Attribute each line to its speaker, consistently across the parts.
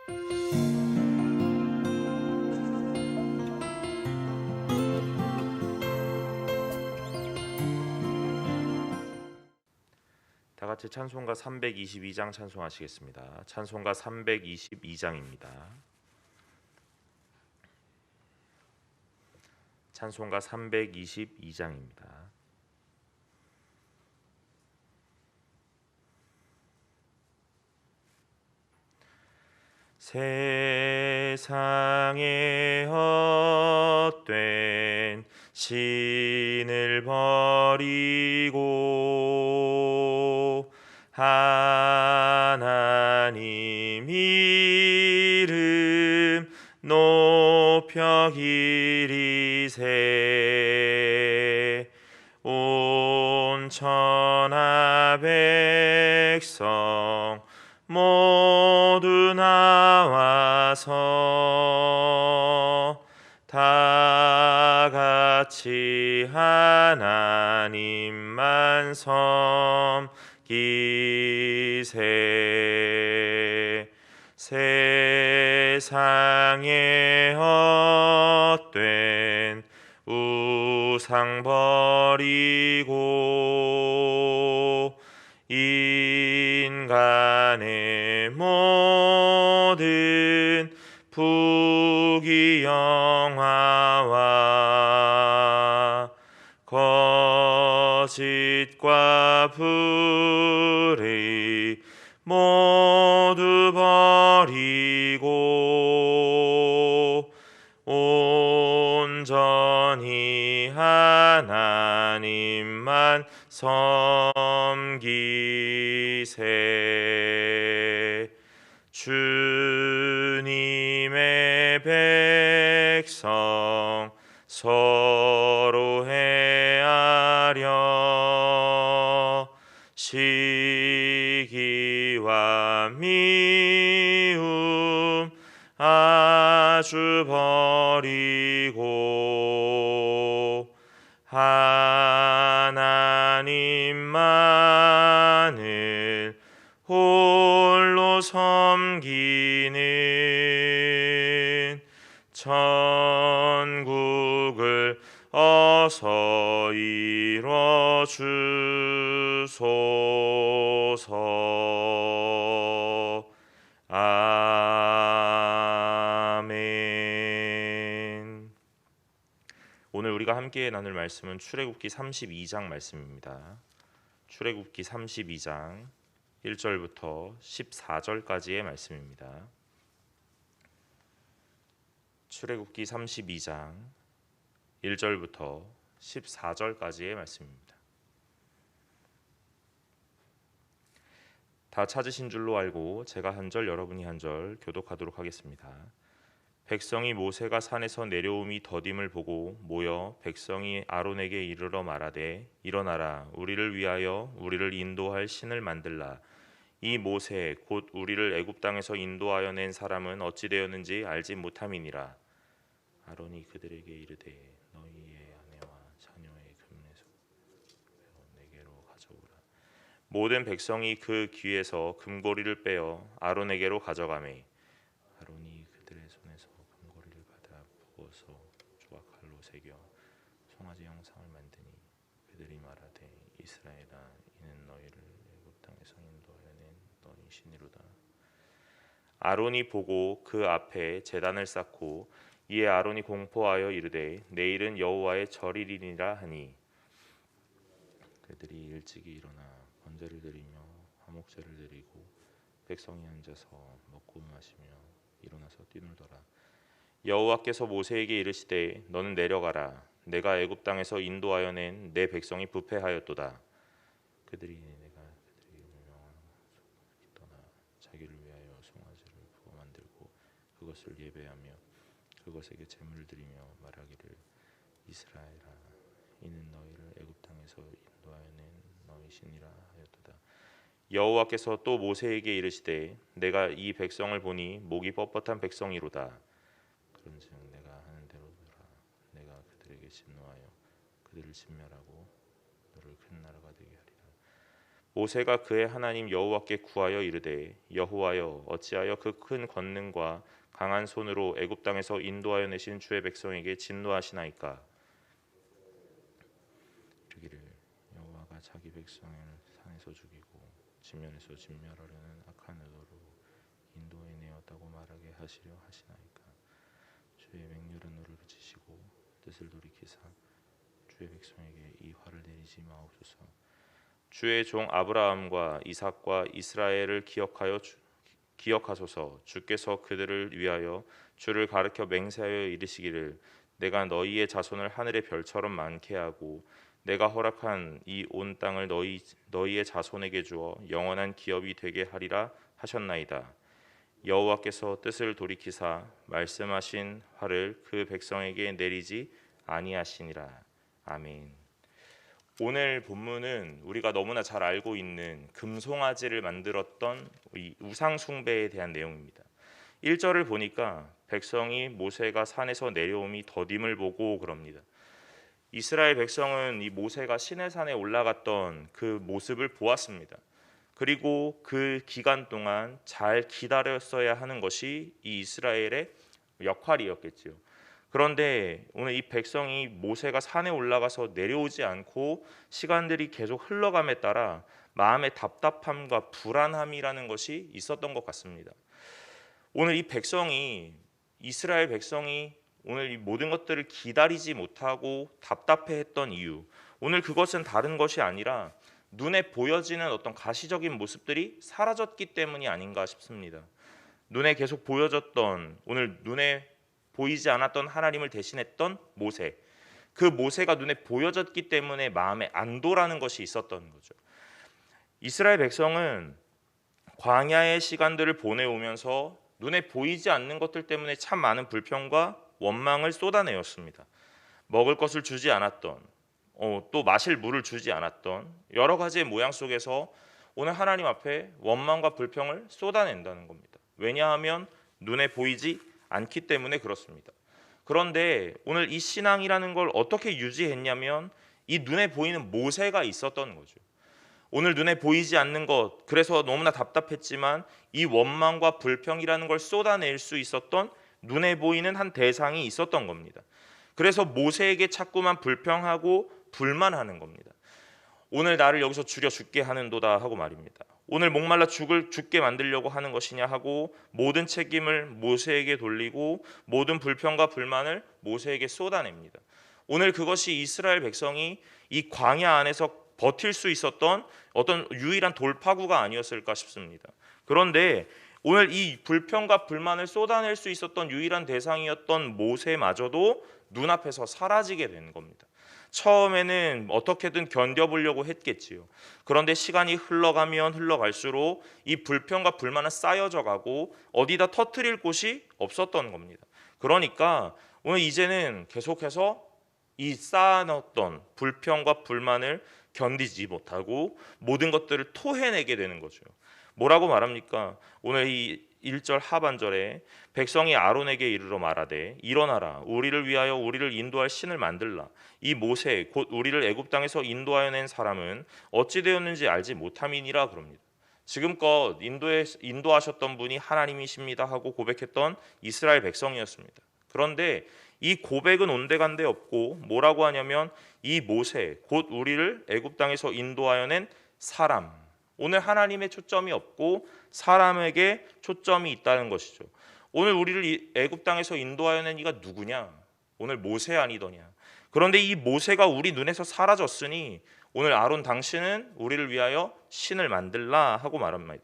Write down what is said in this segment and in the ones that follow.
Speaker 1: 다 같이 찬송가 322장 찬송하시겠습니다. 찬송가 322장입니다. 찬송가 322장입니다. 세상에 헛된 신을 버리고 하나님 이름 높여 기리세. 온 천하 백성 모두 나와서 다 같이 하나님만 섬기세. 세상에 헛된 우상 버리고 인간의 모든 부귀영화와 거짓과 불의 모두 버리고 온전히 하나님만 섬기세. 주님의 백성 서로 헤아려 시기와 미움 아주 버리고 하나님만을 홀로 섬기는 천국을 어서 이뤄 주소서. 아멘. 오늘 우리가 함께 나눌 말씀은 출애굽기 32장 말씀입니다. 출애굽기 32장 1절부터 14절까지의 말씀입니다. 출애굽기 32장 1절부터 14절까지의 말씀입니다. 다 찾으신 줄로 알고 제가 한 절 여러분이 한 절 교독하도록 하겠습니다. 백성이 모세가 산에서 내려옴이 더딤을 보고 모여 백성이 아론에게 이르러 말하되 일어나라 우리를 위하여 우리를 인도할 신을 만들라. 이 모세 곧 우리를 애굽 땅에서 인도하여 낸 사람은 어찌 되었는지 알지 못함이니라. 아론이 그들에게 이르되 너희의 아내와 자녀의 금내소 내게로 가져오라. 모든 백성이 그 귀에서 금고리를 빼어 아론에게로 가져가매 아론이 그들의 손에서 금고리를 받아 부어서 조각칼로 새겨 송아지 형상을 만드니 그들이 말하되 이스라엘아 이는 너희를 애굽 땅에서 인도하여 낸 너희 신이로다. 아론이 보고 그 앞에 제단을 쌓고 이에 아론이 공포하여 이르되 내일은 여호와의 절일이니라 하니 그들이 일찍이 일어나 번제를 드리며 화목제를 드리고 백성이 앉아서 먹고 마시며 일어나서 뛰놀더라. 여호와께서 모세에게 이르시되 너는 내려가라. 내가 애굽 땅에서 인도하여 낸 내 백성이 부패하였도다. 그들이 내가 그들의 명령을 떠나 자기를 위하여 송아지를 부어 만들고 그것을 예배하며 그것에게 제물을 드리며 말하기를 이스라엘아 이는 너희를 애굽 땅에서 인도하여 낸 너희 신이라 하였도다. 여호와께서 또 모세에게 이르시되 내가 이 백성을 보니 목이 뻣뻣한 백성이로다. 그런즉 내가 하는 대로 되라. 내가 그들에게 진노하여 그들을 진멸하고 너를 큰 나라가 되게 하리라. 모세가 그의 하나님 여호와께 구하여 이르되 여호와여 어찌하여 그 큰 권능과 강한 손으로 애굽 땅에서 인도하여 내신 주의 백성에게 진노하시나이까. 이르기를 여호와가 자기 백성을 산에서 죽이고 진면에서 진멸하려는 악한 의도로 인도해 내었다고 말하게 하시려 하시나이까. 주의 맹렬한 노를 그치시고 뜻을 돌이키사 주의 백성에게 이 화를 내리지 마옵소서. 주의 종 아브라함과 이삭과 이스라엘을 기억하소서. 주께서 그들을 위하여 주를 가르쳐 맹세하여 이르시기를 내가 너희의 자손을 하늘의 별처럼 많게 하고 내가 허락한 이 온 땅을 너희의 자손에게 주어 영원한 기업이 되게 하리라 하셨나이다. 여호와께서 뜻을 돌이키사 말씀하신 화를 그 백성에게 내리지 아니하시니라. 아멘. 오늘 본문은 우리가 너무나 잘 알고 있는 금송아지를 만들었던 이 우상 숭배에 대한 내용입니다. 1절을 보니까 백성이 모세가 산에서 내려옴이 더딤을 보고 그럽니다. 이스라엘 백성은 이 모세가 시내산에 올라갔던 그 모습을 보았습니다. 그리고 그 기간 동안 잘 기다렸어야 하는 것이 이 이스라엘의 역할이었겠지요. 그런데 오늘 이 백성이 모세가 산에 올라가서 내려오지 않고 시간들이 계속 흘러감에 따라 마음의 답답함과 불안함이라는 것이 있었던 것 같습니다. 오늘 이스라엘 백성이 오늘 이 모든 것들을 기다리지 못하고 답답해했던 이유, 오늘 그것은 다른 것이 아니라 눈에 보여지는 어떤 가시적인 모습들이 사라졌기 때문이 아닌가 싶습니다. 눈에 계속 보여졌던, 오늘 눈에 보이지 않았던 하나님을 대신했던 모세, 그 모세가 눈에 보여졌기 때문에 마음에 안도라는 것이 있었던 거죠. 이스라엘 백성은 광야의 시간들을 보내오면서 눈에 보이지 않는 것들 때문에 참 많은 불평과 원망을 쏟아내었습니다. 먹을 것을 주지 않았던, 또 마실 물을 주지 않았던 여러 가지의 모양 속에서 오늘 하나님 앞에 원망과 불평을 쏟아낸다는 겁니다. 왜냐하면 눈에 보이지 않기 때문에 그렇습니다. 그런데 오늘 이 신앙이라는 걸 어떻게 유지했냐면 이 눈에 보이는 모세가 있었던 거죠. 오늘 눈에 보이지 않는 것, 그래서 너무나 답답했지만 이 원망과 불평이라는 걸 쏟아낼 수 있었던 눈에 보이는 한 대상이 있었던 겁니다. 그래서 모세에게 자꾸만 불평하고 불만하는 겁니다. 오늘 나를 여기서 죽여 죽게 하는도다 하고 말입니다. 오늘 목말라 죽게 만들려고 하는 것이냐 하고 모든 책임을 모세에게 돌리고 모든 불평과 불만을 모세에게 쏟아냅니다. 오늘 그것이 이스라엘 백성이 이 광야 안에서 버틸 수 있었던 어떤 유일한 돌파구가 아니었을까 싶습니다. 그런데 오늘 이 불평과 불만을 쏟아낼 수 있었던 유일한 대상이었던 모세마저도 눈앞에서 사라지게 된 겁니다. 처음에는 어떻게든 견뎌보려고 했겠지요. 그런데 시간이 흘러가면 흘러갈수록 이 불평과 불만은 쌓여져 가고 어디다 터뜨릴 곳이 없었던 겁니다. 그러니까 오늘 이제는 계속해서 이 쌓아놨던 불평과 불만을 견디지 못하고 모든 것들을 토해내게 되는 거죠. 뭐라고 말합니까? 오늘 이 1절 하반절에 백성이 아론에게 이르러 말하되 일어나라 우리를 위하여 우리를 인도할 신을 만들라. 이 모세 곧 우리를 애굽 땅에서 인도하여 낸 사람은 어찌 되었는지 알지 못함이니라 그럽니다. 지금껏 인도하셨던 분이 하나님이십니다 하고 고백했던 이스라엘 백성이었습니다. 그런데 이 고백은 온데간데 없고 뭐라고 하냐면 이 모세 곧 우리를 애굽 땅에서 인도하여 낸 사람, 오늘 하나님의 초점이 없고 사람에게 초점이 있다는 것이죠. 오늘 우리를 애굽 땅에서 인도하여 낸 이가 누구냐? 오늘 모세 아니더냐? 그런데 이 모세가 우리 눈에서 사라졌으니 오늘 아론 당신은 우리를 위하여 신을 만들라 하고 말합니다.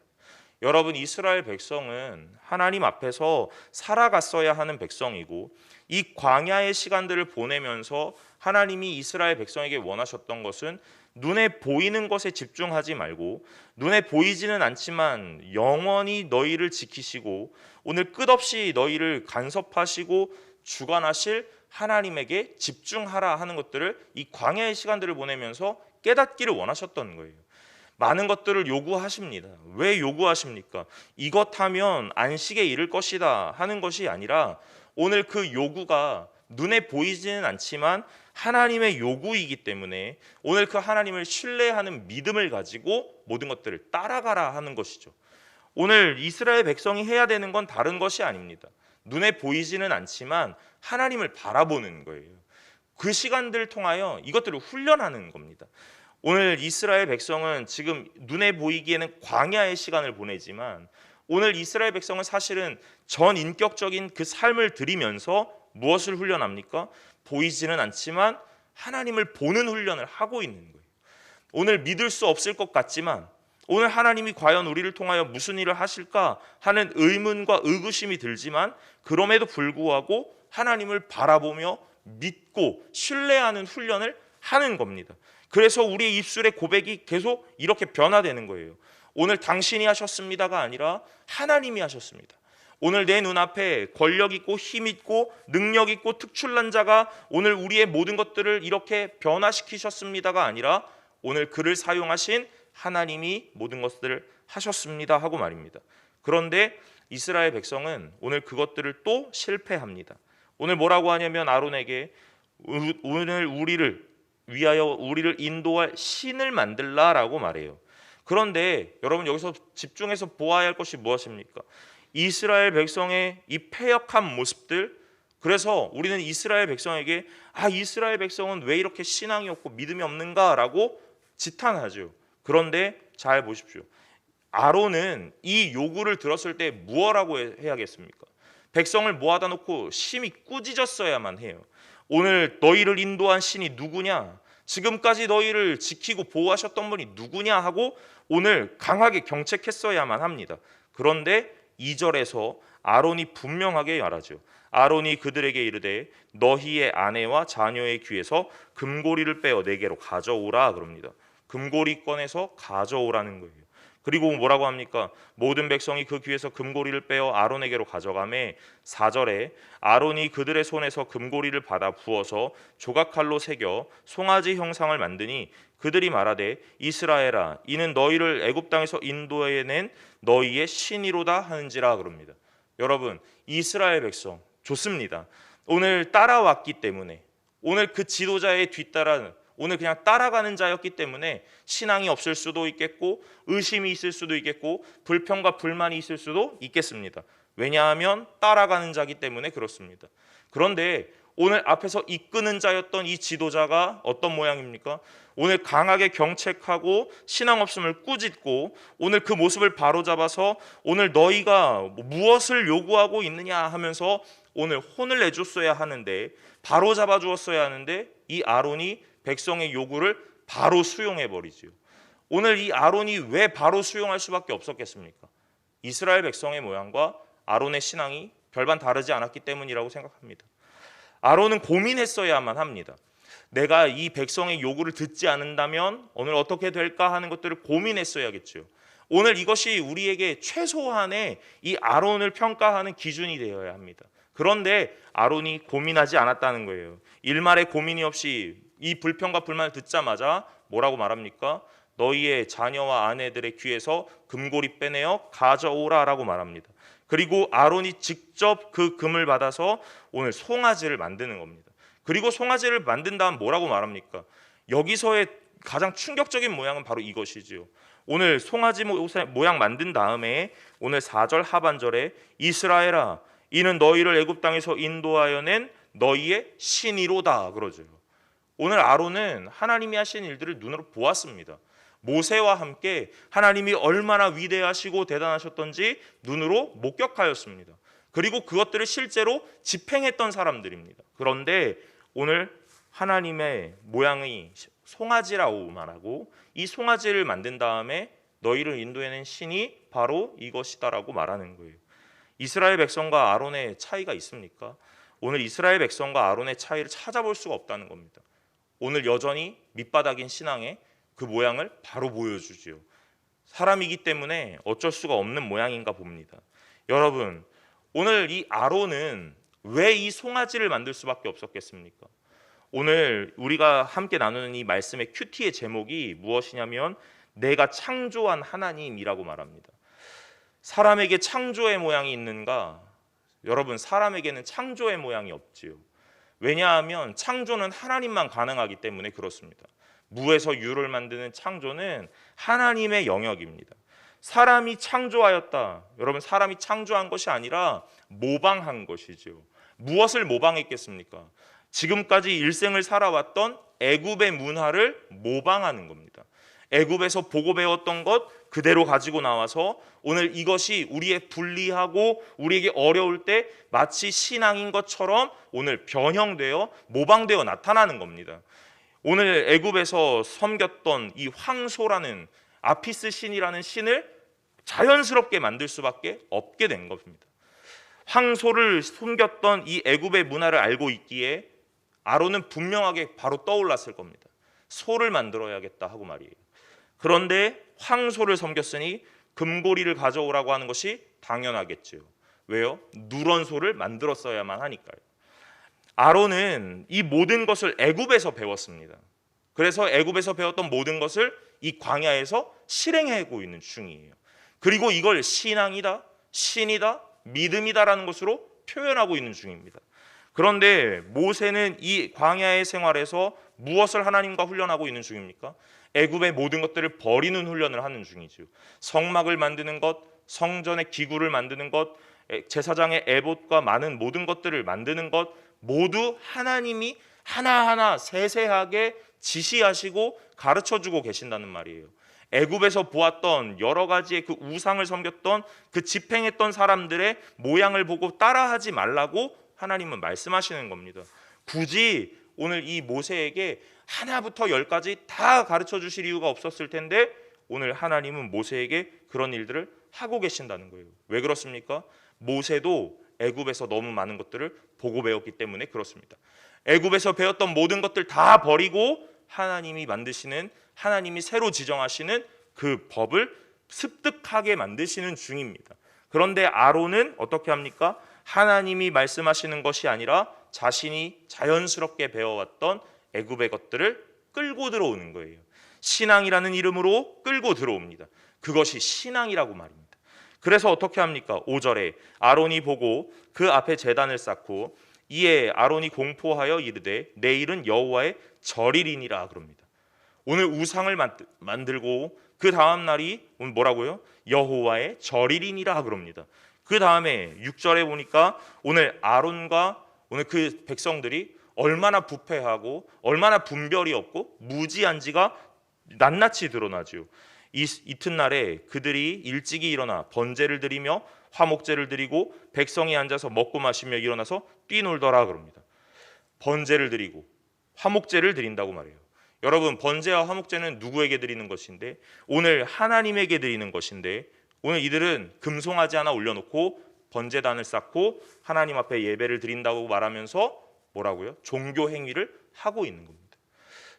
Speaker 1: 여러분, 이스라엘 백성은 하나님 앞에서 살아갔어야 하는 백성이고 이 광야의 시간들을 보내면서 하나님이 이스라엘 백성에게 원하셨던 것은 눈에 보이는 것에 집중하지 말고 눈에 보이지는 않지만 영원히 너희를 지키시고 오늘 끝없이 너희를 간섭하시고 주관하실 하나님에게 집중하라 하는 것들을 이 광야의 시간들을 보내면서 깨닫기를 원하셨던 거예요. 많은 것들을 요구하십니다. 왜 요구하십니까? 이것 하면 안식에 이를 것이다 하는 것이 아니라 오늘 그 요구가 눈에 보이지는 않지만 하나님의 요구이기 때문에 오늘 그 하나님을 신뢰하는 믿음을 가지고 모든 것들을 따라가라 하는 것이죠. 오늘 이스라엘 백성이 해야 되는 건 다른 것이 아닙니다. 눈에 보이지는 않지만 하나님을 바라보는 거예요. 그 시간들을 통하여 이것들을 훈련하는 겁니다. 오늘 이스라엘 백성은 지금 눈에 보이기에는 광야의 시간을 보내지만 오늘 이스라엘 백성은 사실은 전인격적인 그 삶을 들이면서 무엇을 훈련합니까? 보이지는 않지만 하나님을 보는 훈련을 하고 있는 거예요. 오늘 믿을 수 없을 것 같지만 오늘 하나님이 과연 우리를 통하여 무슨 일을 하실까 하는 의문과 의구심이 들지만 그럼에도 불구하고 하나님을 바라보며 믿고 신뢰하는 훈련을 하는 겁니다. 그래서 우리의 입술의 고백이 계속 이렇게 변화되는 거예요. 오늘 당신이 하셨습니다가 아니라 하나님이 하셨습니다. 오늘 내 눈앞에 권력 있고 힘 있고 능력 있고 특출난 자가 오늘 우리의 모든 것들을 이렇게 변화시키셨습니다가 아니라 오늘 그를 사용하신 하나님이 모든 것들을 하셨습니다 하고 말입니다. 그런데 이스라엘 백성은 오늘 그것들을 또 실패합니다. 오늘 뭐라고 하냐면 아론에게 오늘 우리를 위하여 우리를 인도할 신을 만들라라고 말해요. 그런데 여러분 여기서 집중해서 보아야 할 것이 무엇입니까? 이스라엘 백성의 이 패역한 모습들. 그래서 우리는 이스라엘 백성에게 이스라엘 백성은 왜 이렇게 신앙이 없고 믿음이 없는가라고 지탄하죠. 그런데 잘 보십시오. 아론은 이 요구를 들었을 때 무엇라고 해야겠습니까? 백성을 모아다 놓고 심히 꾸짖었어야만 해요. 오늘 너희를 인도한 신이 누구냐? 지금까지 너희를 지키고 보호하셨던 분이 누구냐 하고 오늘 강하게 경책했어야만 합니다. 그런데 2절에서 아론이 분명하게 말하죠. 아론이 그들에게 이르되 너희의 아내와 자녀의 귀에서 금고리를 빼어 내게로 가져오라 그럽니다. 금고리 꺼내서 가져오라는 거예요. 그리고 뭐라고 합니까? 모든 백성이 그 귀에서 금고리를 빼어 아론에게로 가져가매 4절에 아론이 그들의 손에서 금고리를 받아 부어서 조각칼로 새겨 송아지 형상을 만드니 그들이 말하되 이스라엘아 이는 너희를 애굽 땅에서 인도해낸 너희의 신이로다 하는지라 그럽니다. 여러분 이스라엘 백성 좋습니다. 오늘 따라왔기 때문에 오늘 그 지도자의 뒤따라 오늘 그냥 따라가는 자였기 때문에 신앙이 없을 수도 있겠고 의심이 있을 수도 있겠고 불평과 불만이 있을 수도 있겠습니다. 왜냐하면 따라가는 자기 때문에 그렇습니다. 그런데 오늘 앞에서 이끄는 자였던 이 지도자가 어떤 모양입니까? 오늘 강하게 경책하고 신앙 없음을 꾸짖고 오늘 그 모습을 바로잡아서 오늘 너희가 무엇을 요구하고 있느냐 하면서 오늘 혼을 내줬어야 하는데 바로잡아 주었어야 하는데 이 아론이 백성의 요구를 바로 수용해 버리지요. 오늘 이 아론이 왜 바로 수용할 수밖에 없었겠습니까? 이스라엘 백성의 모양과 아론의 신앙이 별반 다르지 않았기 때문이라고 생각합니다. 아론은 고민했어야만 합니다. 내가 이 백성의 요구를 듣지 않는다면 오늘 어떻게 될까 하는 것들을 고민했어야겠죠. 오늘 이것이 우리에게 최소한의 이 아론을 평가하는 기준이 되어야 합니다. 그런데 아론이 고민하지 않았다는 거예요. 일말의 고민이 없이 이 불평과 불만을 듣자마자 뭐라고 말합니까? 너희의 자녀와 아내들의 귀에서 금고리 빼내어 가져오라라고 말합니다. 그리고 아론이 직접 그 금을 받아서 오늘 송아지를 만드는 겁니다. 그리고 송아지를 만든 다음 뭐라고 말합니까? 여기서의 가장 충격적인 모양은 바로 이것이지요. 오늘 송아지 모양 만든 다음에 오늘 4절 하반절에 이스라엘아 이는 너희를 애굽 땅에서 인도하여 낸 너희의 신이로다 그러죠. 오늘 아론은 하나님이 하신 일들을 눈으로 보았습니다. 모세와 함께 하나님이 얼마나 위대하시고 대단하셨던지 눈으로 목격하였습니다. 그리고 그것들을 실제로 집행했던 사람들입니다. 그런데 오늘 하나님의 모양이 송아지라고 말하고 이 송아지를 만든 다음에 너희를 인도해낸 신이 바로 이것이다라고 말하는 거예요. 이스라엘 백성과 아론의 차이가 있습니까? 오늘 이스라엘 백성과 아론의 차이를 찾아볼 수가 없다는 겁니다. 오늘 여전히 밑바닥인 신앙의 그 모양을 바로 보여주지요. 사람이기 때문에 어쩔 수가 없는 모양인가 봅니다. 여러분, 오늘 이 아론은 왜 이 송아지를 만들 수밖에 없었겠습니까? 오늘 우리가 함께 나누는 이 말씀의 큐티의 제목이 무엇이냐면 내가 창조한 하나님이라고 말합니다. 사람에게 창조의 모양이 있는가? 여러분, 사람에게는 창조의 모양이 없지요. 왜냐하면 창조는 하나님만 가능하기 때문에 그렇습니다. 무에서 유를 만드는 창조는 하나님의 영역입니다. 사람이 창조하였다. 여러분, 사람이 창조한 것이 아니라 모방한 것이죠. 무엇을 모방했겠습니까? 지금까지 일생을 살아왔던 애굽의 문화를 모방하는 겁니다. 애굽에서 보고 배웠던 것 그대로 가지고 나와서 오늘 이것이 우리의 불리하고 우리에게 어려울 때 마치 신앙인 것처럼 오늘 변형되어 모방되어 나타나는 겁니다. 오늘 애굽에서 섬겼던 이 황소라는 아피스 신이라는 신을 자연스럽게 만들 수밖에 없게 된 겁니다. 황소를 섬겼던 이 애굽의 문화를 알고 있기에 아론은 분명하게 바로 떠올랐을 겁니다. 소를 만들어야겠다 하고 말이에요. 그런데 황소를 섬겼으니 금고리를 가져오라고 하는 것이 당연하겠죠. 왜요? 누런 소를 만들었어야만 하니까요. 아론은 이 모든 것을 애굽에서 배웠습니다. 그래서 애굽에서 배웠던 모든 것을 이 광야에서 실행하고 있는 중이에요. 그리고 이걸 신앙이다, 신이다, 믿음이다라는 것으로 표현하고 있는 중입니다. 그런데 모세는 이 광야의 생활에서 무엇을 하나님과 훈련하고 있는 중입니까? 애굽의 모든 것들을 버리는 훈련을 하는 중이죠. 성막을 만드는 것, 성전의 기구를 만드는 것, 제사장의 에봇과 많은 모든 것들을 만드는 것 모두 하나님이 하나하나 세세하게 지시하시고 가르쳐주고 계신다는 말이에요. 애굽에서 보았던 여러 가지의 그 우상을 섬겼던 그 집행했던 사람들의 모양을 보고 따라하지 말라고 하나님은 말씀하시는 겁니다. 굳이 오늘 이 모세에게 하나부터 열까지 다 가르쳐 주실 이유가 없었을 텐데 오늘 하나님은 모세에게 그런 일들을 하고 계신다는 거예요. 왜 그렇습니까? 모세도 애굽에서 너무 많은 것들을 보고 배웠기 때문에 그렇습니다. 애굽에서 배웠던 모든 것들 다 버리고 하나님이 만드시는, 하나님이 새로 지정하시는 그 법을 습득하게 만드시는 중입니다. 그런데 아론은 어떻게 합니까? 하나님이 말씀하시는 것이 아니라 자신이 자연스럽게 배워왔던 애굽의 것들을 끌고 들어오는 거예요. 신앙이라는 이름으로 끌고 들어옵니다. 그것이 신앙이라고 말입니다. 그래서 어떻게 합니까? 5절에 아론이 보고 그 앞에 제단을 쌓고 이에 아론이 공포하여 이르되 내일은 여호와의 절일이니라 그럽니다. 오늘 우상을 만들고 그 다음 날이 오늘 뭐라고요? 여호와의 절일이니라 그럽니다. 그 다음에 6절에 보니까 오늘 아론과 오늘 그 백성들이 얼마나 부패하고 얼마나 분별이 없고 무지한지가 낱낱이 드러나죠. 이튿날에 그들이 일찍이 일어나 번제를 드리며 화목제를 드리고 백성이 앉아서 먹고 마시며 일어나서 뛰놀더라 그럽니다. 번제를 드리고 화목제를 드린다고 말해요. 여러분, 번제와 화목제는 누구에게 드리는 것인데 오늘 하나님에게 드리는 것인데 오늘 이들은 금송아지 하나 올려놓고 번제단을 쌓고 하나님 앞에 예배를 드린다고 말하면서 뭐라고요? 종교 행위를 하고 있는 겁니다.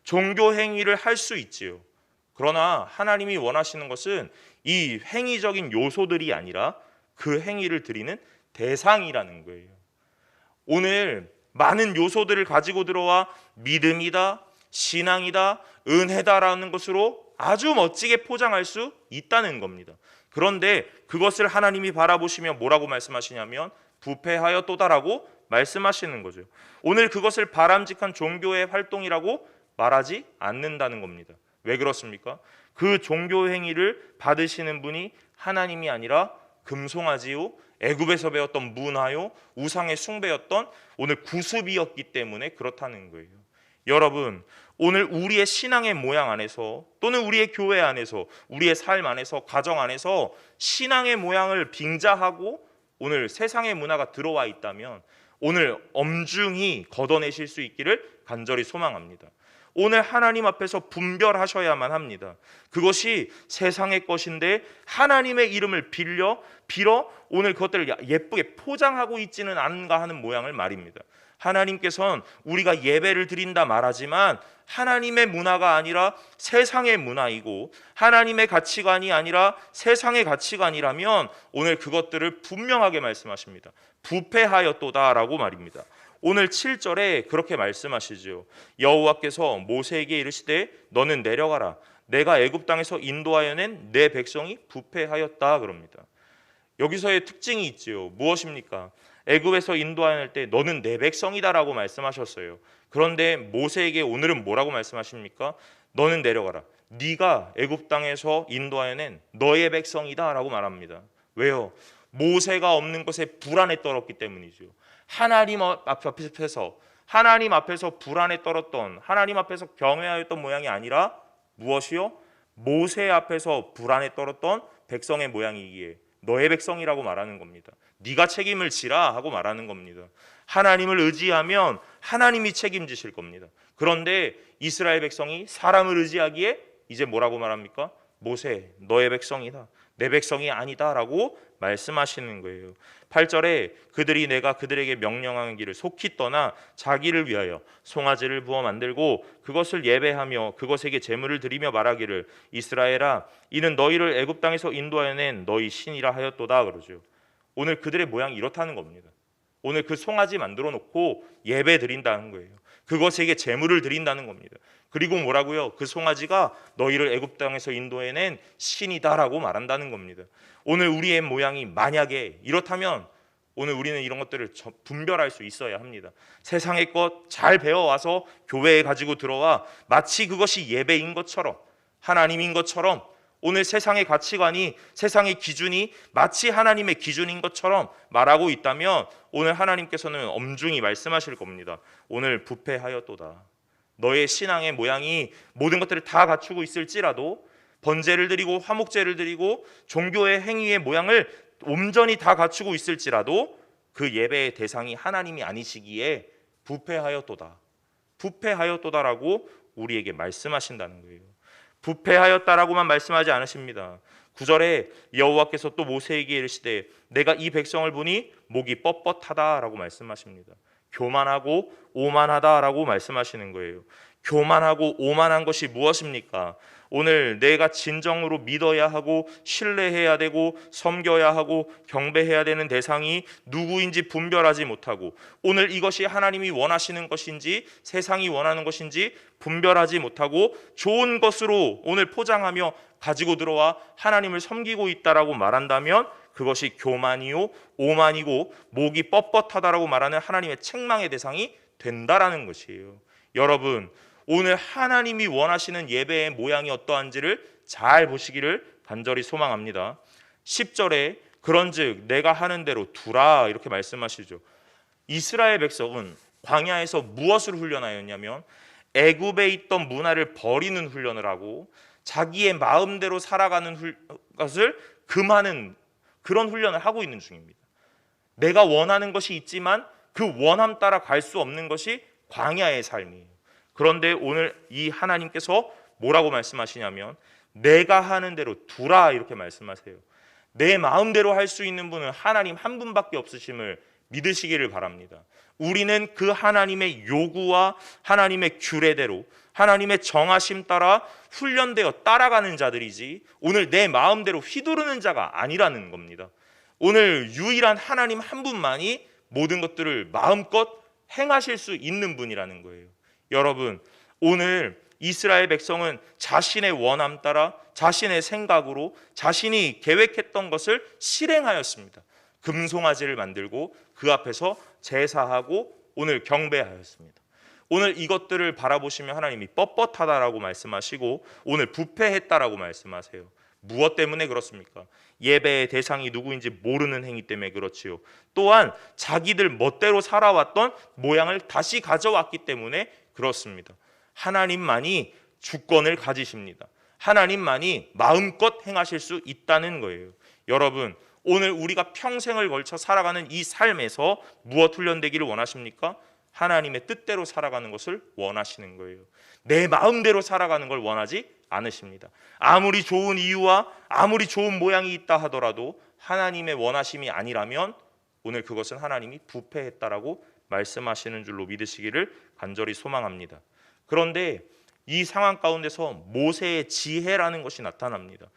Speaker 1: 종교 행위를 할 수 있지요. 그러나 하나님이 원하시는 것은 이 행위적인 요소들이 아니라 그 행위를 드리는 대상이라는 거예요. 오늘 많은 요소들을 가지고 들어와 믿음이다, 신앙이다, 은혜다라는 것으로 아주 멋지게 포장할 수 있다는 겁니다. 그런데 그것을 하나님이 바라보시며 뭐라고 말씀하시냐면 부패하였도다라고 말씀하시는 거죠. 오늘 그것을 바람직한 종교의 활동이라고 말하지 않는다는 겁니다. 왜 그렇습니까? 그 종교 행위를 받으시는 분이 하나님이 아니라 금송아지요, 애굽에서 배웠던 문화요, 우상의 숭배였던 오늘 구습이었기 때문에 그렇다는 거예요. 여러분, 오늘 우리의 신앙의 모양 안에서 또는 우리의 교회 안에서 우리의 삶 안에서 가정 안에서 신앙의 모양을 빙자하고 오늘 세상의 문화가 들어와 있다면 오늘 엄중히 걷어내실 수 있기를 간절히 소망합니다. 오늘 하나님 앞에서 분별하셔야만 합니다. 그것이 세상의 것인데 하나님의 이름을 빌어 오늘 그것들을 예쁘게 포장하고 있지는 않은가 하는 모양을 말입니다. 하나님께서는 우리가 예배를 드린다 말하지만 하나님의 문화가 아니라 세상의 문화이고 하나님의 가치관이 아니라 세상의 가치관이라면 오늘 그것들을 분명하게 말씀하십니다. 부패하였도다라고 말입니다. 오늘 7절에 그렇게 말씀하시죠. 여호와께서 모세에게 이르시되 너는 내려가라. 내가 애굽 땅에서 인도하여 낸 내 백성이 부패하였다 그럽니다. 여기서의 특징이 있지요. 무엇입니까? 애굽에서 인도할 때 너는 내 백성이다라고 말씀하셨어요. 그런데 모세에게 오늘은 뭐라고 말씀하십니까? 너는 내려가라. 네가 애굽 땅에서 인도하여낸 너의 백성이다라고 말합니다. 왜요? 모세가 없는 것에 불안에 떨었기 때문이죠. 하나님 앞에서 불안에 떨었던, 하나님 앞에서 경외하였던 모양이 아니라 무엇이요? 모세 앞에서 불안에 떨었던 백성의 모양이기에 너의 백성이라고 말하는 겁니다. 네가 책임을 지라 하고 말하는 겁니다. 하나님을 의지하면 하나님이 책임지실 겁니다. 그런데 이스라엘 백성이 사람을 의지하기에 이제 뭐라고 말합니까? 모세, 너의 백성이다. 내 백성이 아니다라고 말씀하시는 거예요. 8절에 그들이 내가 그들에게 명령하는 길을 속히 떠나 자기를 위하여 송아지를 부어 만들고 그것을 예배하며 그것에게 제물을 드리며 말하기를 이스라엘아 이는 너희를 애굽 땅에서 인도하여 낸 너희 신이라 하였도다 그러죠. 오늘 그들의 모양이 이렇다는 겁니다. 오늘 그 송아지 만들어 놓고 예배 드린다는 거예요. 그것에게 제물을 드린다는 겁니다. 그리고 뭐라고요? 그 송아지가 너희를 애굽 땅에서 인도해낸 신이다라고 말한다는 겁니다. 오늘 우리의 모양이 만약에 이렇다면 오늘 우리는 이런 것들을 분별할 수 있어야 합니다. 세상의 것 잘 배워와서 교회에 가지고 들어와 마치 그것이 예배인 것처럼 하나님인 것처럼 오늘 세상의 가치관이 세상의 기준이 마치 하나님의 기준인 것처럼 말하고 있다면 오늘 하나님께서는 엄중히 말씀하실 겁니다. 오늘 부패하였도다. 너의 신앙의 모양이 모든 것들을 다 갖추고 있을지라도 번제를 드리고 화목제를 드리고 종교의 행위의 모양을 온전히 다 갖추고 있을지라도 그 예배의 대상이 하나님이 아니시기에 부패하였도다. 부패하였도다라고 우리에게 말씀하신다는 거예요. 부패하였다라고만 말씀하지 않으십니다. 9절에 여호와께서 또 모세에게 이르시되 내가 이 백성을 보니 목이 뻣뻣하다라고 말씀하십니다. 교만하고 오만하다라고 말씀하시는 거예요. 교만하고 오만한 것이 무엇입니까? 오늘 내가 진정으로 믿어야 하고 신뢰해야 되고 섬겨야 하고 경배해야 되는 대상이 누구인지 분별하지 못하고 오늘 이것이 하나님이 원하시는 것인지 세상이 원하는 것인지 분별하지 못하고 좋은 것으로 오늘 포장하며 가지고 들어와 하나님을 섬기고 있다라고 말한다면 그것이 교만이요 오만이고 목이 뻣뻣하다라고 말하는 하나님의 책망의 대상이 된다라는 것이에요. 여러분 오늘 하나님이 원하시는 예배의 모양이 어떠한지를 잘 보시기를 간절히 소망합니다. 10절에 그런즉 내가 하는 대로 두라 이렇게 말씀하시죠. 이스라엘 백성은 광야에서 무엇을 훈련하였냐면 애굽에 있던 문화를 버리는 훈련을 하고 자기의 마음대로 살아가는 것을 금하는 그런 훈련을 하고 있는 중입니다. 내가 원하는 것이 있지만 그 원함 따라 갈 수 없는 것이 광야의 삶이에요. 그런데 오늘 이 하나님께서 뭐라고 말씀하시냐면 내가 하는 대로 두라 이렇게 말씀하세요. 내 마음대로 할 수 있는 분은 하나님 한 분밖에 없으심을 믿으시기를 바랍니다. 우리는 그 하나님의 요구와 하나님의 규례대로 하나님의 정하심 따라 훈련되어 따라가는 자들이지 오늘 내 마음대로 휘두르는 자가 아니라는 겁니다. 오늘 유일한 하나님 한 분만이 모든 것들을 마음껏 행하실 수 있는 분이라는 거예요. 여러분 오늘 이스라엘 백성은 자신의 원함 따라 자신의 생각으로 자신이 계획했던 것을 실행하였습니다. 금송아지를 만들고 그 앞에서 제사하고 오늘 경배하였습니다. 오늘 이것들을 바라보시면 하나님이 뻣뻣하다라고 말씀하시고 오늘 부패했다라고 말씀하세요. 무엇 때문에 그렇습니까? 예배의 대상이 누구인지 모르는 행위 때문에 그렇지요. 또한 자기들 멋대로 살아왔던 모양을 다시 가져왔기 때문에 그렇습니다. 하나님만이 주권을 가지십니다. 하나님만이 마음껏 행하실 수 있다는 거예요. 여러분 오늘 우리가 평생을 걸쳐 살아가는 이 삶에서 무엇 훈련되기를 원하십니까? 하나님의 뜻대로 살아가는 것을 원하시는 거예요. 내 마음대로 살아가는 걸 원하지 않으십니다. 아무리 좋은 이유와 아무리 좋은 모양이 있다 하더라도 하나님의 원하심이 아니라면 오늘 그것은 하나님이 부패했다라고 말씀하시는 줄로 믿으시기를 간절히 소망합니다. 그런데 이 상황 가운데서 모세의 지혜라는 것이 나타납니다.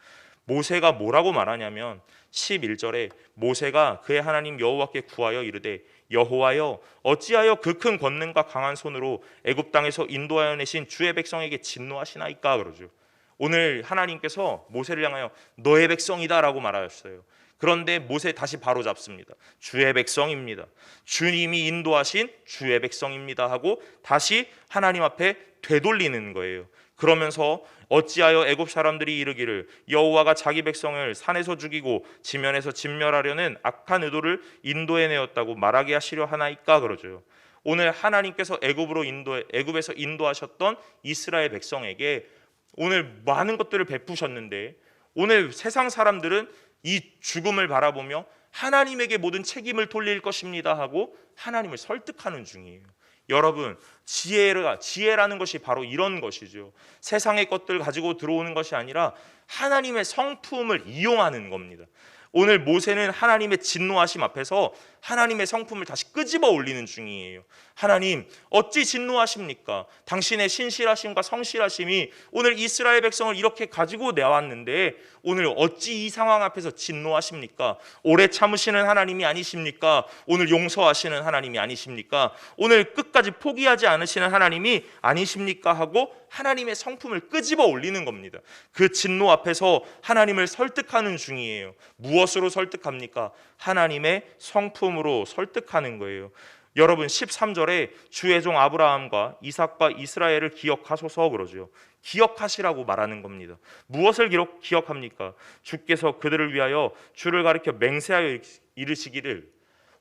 Speaker 1: 모세가 뭐라고 말하냐면 11절에 모세가 그의 하나님 여호와께 구하여 이르되 여호와여 어찌하여 그 큰 권능과 강한 손으로 애굽 땅에서 인도하여 내신 주의 백성에게 진노하시나이까 그러죠. 오늘 하나님께서 모세를 향하여 너의 백성이다라고 말하셨어요. 그런데 모세 다시 바로잡습니다. 주의 백성입니다. 주님이 인도하신 주의 백성입니다 하고 다시 하나님 앞에 되돌리는 거예요. 그러면서 어찌하여 애굽 사람들이 이르기를 여호와가 자기 백성을 산에서 죽이고 지면에서 진멸하려는 악한 의도를 인도해 내었다고 말하게 하시려 하나이까 그러죠. 오늘 하나님께서 애굽에서 인도하셨던 이스라엘 백성에게 오늘 많은 것들을 베푸셨는데 오늘 세상 사람들은 이 죽음을 바라보며 하나님에게 모든 책임을 돌릴 것입니다 하고 하나님을 설득하는 중이에요. 여러분, 지혜라는 것이 바로 이런 것이죠. 세상의 것들 가지고 들어오는 것이 아니라 하나님의 성품을 이용하는 겁니다. 오늘 모세는 하나님의 진노하심 앞에서 하나님의 성품을 다시 끄집어 올리는 중이에요. 하나님, 어찌 진노하십니까? 당신의 신실하심과 성실하심이 오늘 이스라엘 백성을 이렇게 가지고 내왔는데 오늘 어찌 이 상황 앞에서 진노하십니까? 오래 참으시는 하나님이 아니십니까? 오늘 용서하시는 하나님이 아니십니까? 오늘 끝까지 포기하지 않으시는 하나님이 아니십니까? 하고 하나님의 성품을 끄집어 올리는 겁니다. 그 진노 앞에서 하나님을 설득하는 중이에요. 무엇으로 설득합니까? 하나님의 성품으로 설득하는 거예요. 여러분 13절에 주의 종 아브라함과 이삭과 이스라엘을 기억하소서 그러죠. 기억하시라고 말하는 겁니다. 무엇을 기억합니까? 주께서 그들을 위하여 주를 가리켜 맹세하여 이르시기를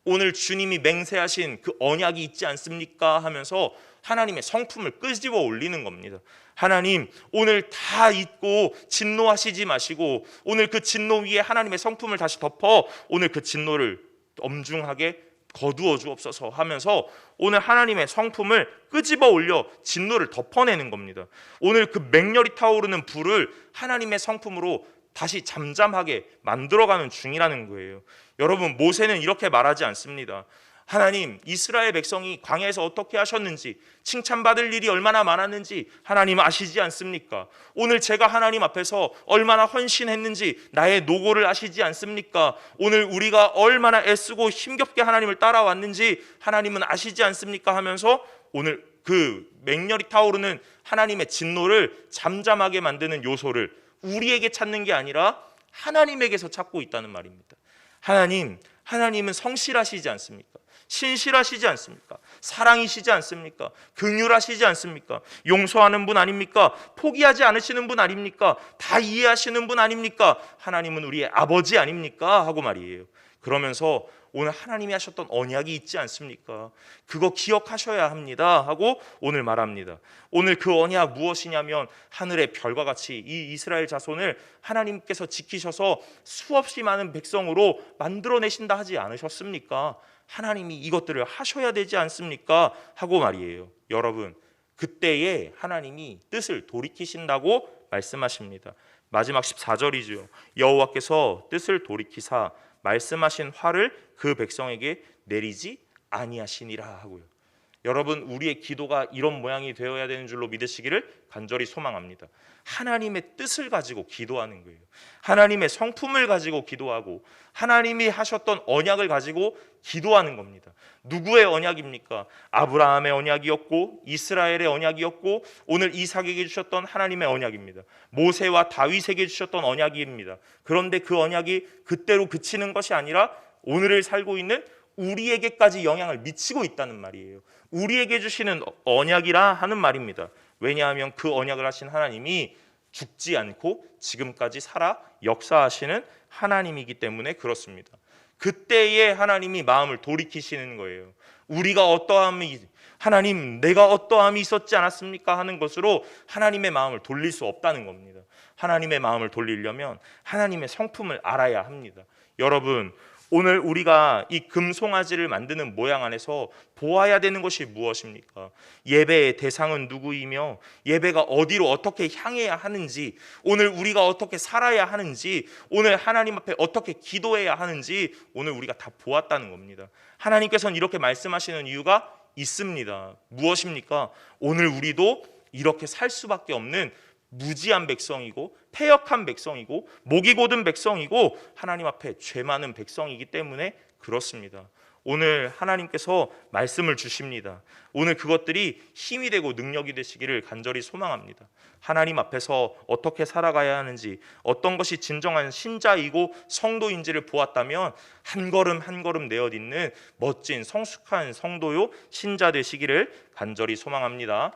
Speaker 1: 오늘 주님이 맹세하신 그 언약이 있지 않습니까? 하면서 하나님의 성품을 끄집어 올리는 겁니다. 하나님, 오늘 다 잊고 진노하시지 마시고 오늘 그 진노 위에 하나님의 성품을 다시 덮어 오늘 그 진노를 엄중하게 거두어 주옵소서 하면서 오늘 하나님의 성품을 끄집어 올려 진노를 덮어내는 겁니다. 오늘 그 맹렬히 타오르는 불을 하나님의 성품으로 다시 잠잠하게 만들어가는 중이라는 거예요. 여러분, 모세는 이렇게 말하지 않습니다. 하나님, 이스라엘 백성이 광야에서 어떻게 하셨는지 칭찬받을 일이 얼마나 많았는지 하나님 아시지 않습니까? 오늘 제가 하나님 앞에서 얼마나 헌신했는지 나의 노고를 아시지 않습니까? 오늘 우리가 얼마나 애쓰고 힘겹게 하나님을 따라왔는지 하나님은 아시지 않습니까? 하면서 오늘 그 맹렬히 타오르는 하나님의 진노를 잠잠하게 만드는 요소를 우리에게 찾는 게 아니라 하나님에게서 찾고 있다는 말입니다. 하나님은 성실하시지 않습니까? 신실하시지 않습니까? 사랑이시지 않습니까? 긍휼하시지 않습니까? 용서하는 분 아닙니까? 포기하지 않으시는 분 아닙니까? 다 이해하시는 분 아닙니까? 하나님은 우리의 아버지 아닙니까? 하고 말이에요. 그러면서 오늘 하나님이 하셨던 언약이 있지 않습니까? 그거 기억하셔야 합니다 하고 오늘 말합니다. 오늘 그 언약 무엇이냐면 하늘의 별과 같이 이 이스라엘 자손을 하나님께서 지키셔서 수없이 많은 백성으로 만들어내신다 하지 않으셨습니까? 하나님이 이것들을 하셔야 되지 않습니까? 하고 말이에요. 여러분, 그때에 하나님이 뜻을 돌이키신다고 말씀하십니다. 마지막 14절이죠. 여호와께서 뜻을 돌이키사 말씀하신 화를 그 백성에게 내리지 아니하시니라 하고요. 여러분, 우리의 기도가 이런 모양이 되어야 되는 줄로 믿으시기를 간절히 소망합니다. 하나님의 뜻을 가지고 기도하는 거예요. 하나님의 성품을 가지고 기도하고 하나님이 하셨던 언약을 가지고 기도하는 겁니다. 누구의 언약입니까? 아브라함의 언약이었고 이스라엘의 언약이었고 오늘 이삭에게 주셨던 하나님의 언약입니다. 모세와 다윗에게 주셨던 언약입니다. 그런데 그 언약이 그때로 그치는 것이 아니라 오늘을 살고 있는 우리에게까지 영향을 미치고 있다는 말이에요. 우리에게 주시는 언약이라 하는 말입니다. 왜냐하면 그 언약을 하신 하나님이 죽지 않고 지금까지 살아 역사하시는 하나님이기 때문에 그렇습니다. 그때에 하나님이 마음을 돌이키시는 거예요. 우리가 하나님 내가 어떠함이 있었지 않았습니까? 하는 것으로 하나님의 마음을 돌릴 수 없다는 겁니다. 하나님의 마음을 돌리려면 하나님의 성품을 알아야 합니다. 여러분, 오늘 우리가 이 금송아지를 만드는 모양 안에서 보아야 되는 것이 무엇입니까? 예배의 대상은 누구이며 예배가 어디로 어떻게 향해야 하는지, 오늘 우리가 어떻게 살아야 하는지, 오늘 하나님 앞에 어떻게 기도해야 하는지 오늘 우리가 다 보았다는 겁니다. 하나님께서는 이렇게 말씀하시는 이유가 있습니다. 무엇입니까? 오늘 우리도 이렇게 살 수밖에 없는 무지한 백성이고 패역한 백성이고 목이 곧은 백성이고 하나님 앞에 죄 많은 백성이기 때문에 그렇습니다. 오늘 하나님께서 말씀을 주십니다. 오늘 그것들이 힘이 되고 능력이 되시기를 간절히 소망합니다. 하나님 앞에서 어떻게 살아가야 하는지, 어떤 것이 진정한 신자이고 성도인지를 보았다면 한 걸음 한 걸음 내어딛는 멋진 성숙한 성도요 신자 되시기를 간절히 소망합니다.